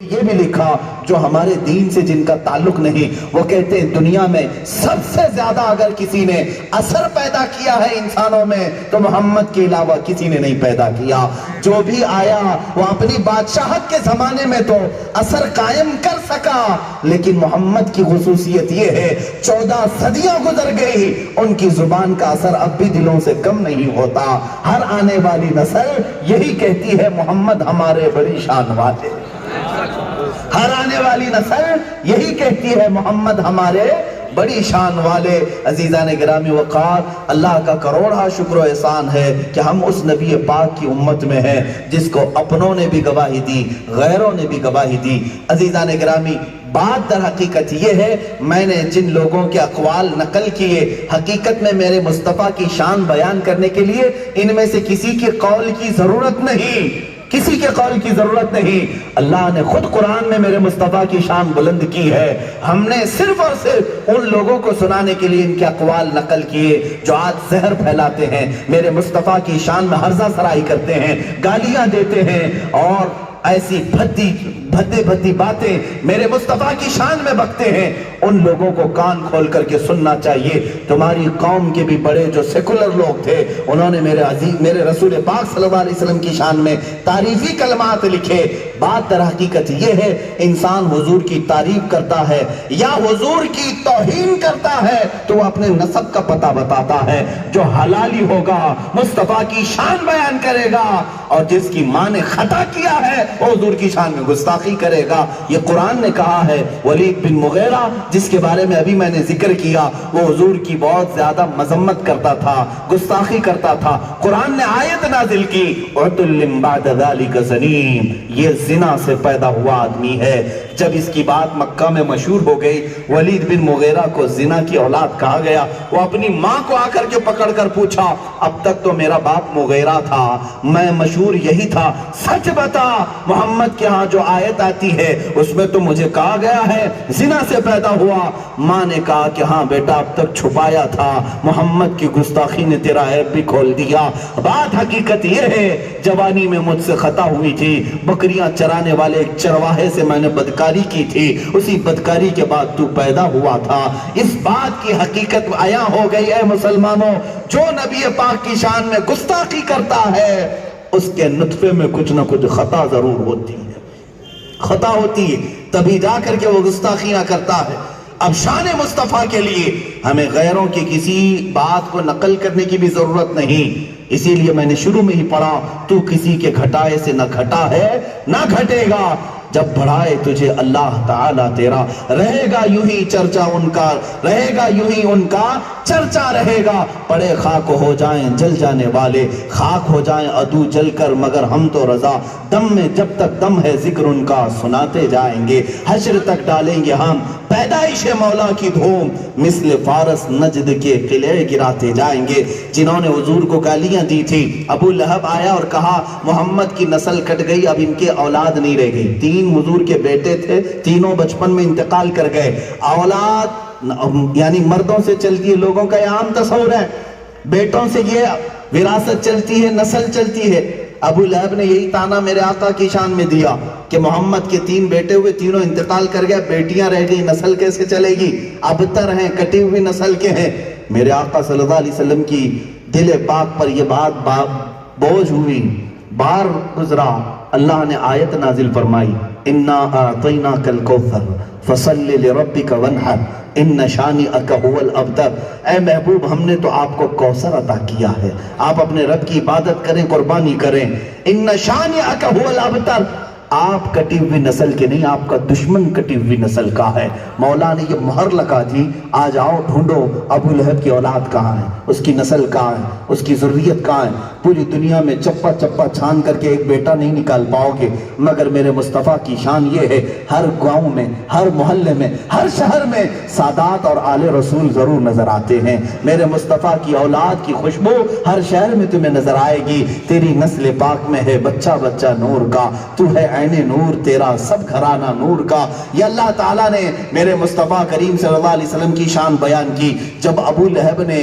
یہ بھی لکھا جو ہمارے دین سے جن کا تعلق نہیں، وہ کہتے ہیں دنیا میں سب سے زیادہ اگر کسی نے اثر پیدا کیا ہے انسانوں میں تو محمد کے علاوہ کسی نے نہیں پیدا کیا۔ جو بھی آیا وہ اپنی بادشاہت کے زمانے میں تو اثر قائم کر سکا، لیکن محمد کی خصوصیت یہ ہے 14 صدیاں گزر گئی، ان کی زبان کا اثر اب بھی دلوں سے کم نہیں ہوتا۔ ہر آنے والی نسل یہی کہتی ہے محمد ہمارے بڑی شان والے، ہر آنے والی نسل یہی کہتی ہے محمد ہمارے بڑی شان والے۔ عزیزان گرامی وقار، اللہ کا کروڑا شکر و احسان ہے کہ ہم اس نبی پاک کی امت میں ہیں جس کو اپنوں نے بھی گواہی دی، غیروں نے بھی گواہی دی۔ عزیزان گرامی، بات در حقیقت یہ ہے، میں نے جن لوگوں کے اقوال نقل کیے، حقیقت میں میرے مصطفیٰ کی شان بیان کرنے کے لیے ان میں سے کسی کے قول کی ضرورت نہیں، کسی کے قول کی ضرورت نہیں۔ اللہ نے خود قرآن میں میرے مصطفیٰ کی شان بلند کی ہے، ہم نے صرف اور صرف ان لوگوں کو سنانے کے لیے ان کے اقوال نقل کیے جو آج زہر پھیلاتے ہیں، میرے مصطفیٰ کی شان میں ہرزہ سرائی کرتے ہیں، گالیاں دیتے ہیں اور ایسی بھدی باتیں میرے مصطفیٰ کی شان میں بکتے ہیں۔ ان لوگوں کو کان کھول کر کے سننا چاہیے۔ تمہاری قوم کے بھی بڑے جو سیکولر لوگ تھے، انہوں نے میرے رسول پاک صلی اللہ علیہ وسلم کی شان میں تعریفی کلمات لکھے۔ بات در حقیقت یہ ہے، انسان حضور کی تعریف کرتا ہے یا حضور کی توہین کرتا ہے تو وہ اپنے نسب کا پتہ بتاتا ہے۔ جو حلالی ہوگا مصطفیٰ کی شان بیان کرے گا، اور جس کی ماں نے خطا کیا ہے وہ حضور کی شان میں گستاخی کرے گا۔ یہ قرآن نے کہا ہے۔ ولید بن مغیرہ جس کے بارے میں ابھی میں نے ذکر کیا، وہ حضور کی بہت زیادہ مذمت کرتا تھا، گستاخی کرتا تھا۔ قرآن نے آیت نازل کی، عُتُلٍّ بَعْدَ ذَلِكَ زَنِيمٌ، یہ زنا سے پیدا ہوا آدمی ہے۔ جب اس کی بات مکہ میں مشہور ہو گئی، ولید بن مغیرہ کو زنا کی اولاد کہا گیا۔ وہ اپنی ماں کو آ کر کے پکڑ کر پوچھا، اب تک تو میرا باپ مغیرہ تھا، میں مشہور یہی تھا، سچ بتا محمد کے ہاں جو آیت آتی ہے اس میں تو مجھے کہا گیا ہے زنا سے پیدا ہوا۔ ماں نے کہا کہ ہاں بیٹا اب تک چھپایا تھا، محمد کی گستاخی نے تیرا عیب بھی کھول دیا۔ بات حقیقت یہ ہے، جوانی میں مجھ سے خطا ہوئی تھی، بکریاں چرانے والے ایک چرواہے سے میں نے بدکاری کی تھی، اسی بدکاری کے بعد تو پیدا ہوا تھا۔ اس بات کی حقیقت عیاں ہو گئی ہے مسلمانوں، جو نبی پاک کی شان میں گستاخی کرتا ہے اس کے نطفے میں کچھ نہ کچھ خطا ضرور ہوتی ہے، خطا ہوتی ہے، تبھی جا کر کے وہ گستاخیاں کرتا ہے۔ اب شان مصطفیٰ کے لیے ہمیں غیروں کی کسی بات کو نقل کرنے کی بھی ضرورت نہیں، اسی لیے میں نے شروع میں ہی پڑھا، تو کسی کے گھٹائے سے نہ گھٹا ہے نہ گھٹے گا، جب بڑھائے تجھے اللہ تعالیٰ تیرا، رہے گا یوں ہی چرچا ان کا، رہے گا یوں ہی ان کا چرچا رہے گا۔ پڑے خاک ہو جائیں جل جانے والے، خاک ہو جائیں عدو جل کر مگر ہم تو رضا، دم میں جب تک دم ہے ذکر ان کا سناتے جائیں گے، حشر تک ڈالیں گے ہم پیدائش مولا کی دھوم، مثل فارس نجد کے قلعے گراتے جائیں گے۔ جنہوں نے حضور کو گالیاں دی تھی، ابو لہب آیا اور کہا محمد کی نسل کٹ گئی، اب ان کے اولاد نہیں رہ گئی۔ 3 حضور کے بیٹے تھے، تینوں بچپن میں انتقال کر گئے۔ اولاد یعنی مردوں سے چلتی ہے، لوگوں کا یہ عام تصور ہے، بیٹوں سے یہ وراثت چلتی ہے، نسل چلتی ہے۔ ابو لہب نے یہی تانا میرے آقا کی شان میں دیا کہ محمد کے 3 بیٹے ہوئے، تینوں انتقال کر گئے، بیٹیاں رہ گئی، نسل کیسے چلے گی؟ ابتر ہیں، کٹی ہوئی نسل کے ہیں۔ میرے آقا صلی اللہ علیہ وسلم کی دل پاک پر یہ بات بوجھ ہوئی، بار گزرا، اللہ نے آیت نازل فرمائی، اِنَّا أَعْطَيْنَاكَ الْكَوْثَرَ فَصَلِّ لِرَبِّكَ وَانْحَرْ إِنَّ شَانِئَكَ هُوَ الْأَبْتَرُ۔ اے محبوب، ہم نے تو آپ کو کوثر عطا کیا ہے، آپ اپنے رب کی عبادت کریں، قربانی کریں۔ اِنَّ شَانِئَكَ هُوَ الْأَبْتَرُ، آپ کٹی ہوئی نسل کے نہیں، آپ کا دشمن کٹی ہوئی نسل کا ہے۔ مولا نے یہ مہر لگا دی، آ جاؤ ڈھونڈو ابو لہب کی اولاد کہاں ہے، اس کی نسل کہاں ہے، اس کی ذریت کہاں ہے۔ پوری دنیا میں چپا چپا چھان کر کے ایک بیٹا نہیں نکال پاؤ گے، مگر میرے مصطفیٰ کی شان یہ ہے، ہر گاؤں میں، ہر محلے میں، ہر شہر میں سادات اور آل رسول ضرور نظر آتے ہیں۔ میرے مصطفیٰ کی اولاد کی خوشبو ہر شہر میں تمہیں نظر آئے گی۔ تیری نسل پاک میں ہے بچہ بچہ نور کا، تو ہے عین نور، تیرا سب گھرانہ نور کا۔ یہ اللہ تعالیٰ نے میرے مصطفیٰ کریم صلی اللہ علیہ وسلم کی شان بیان کی۔ جب ابو لہب نے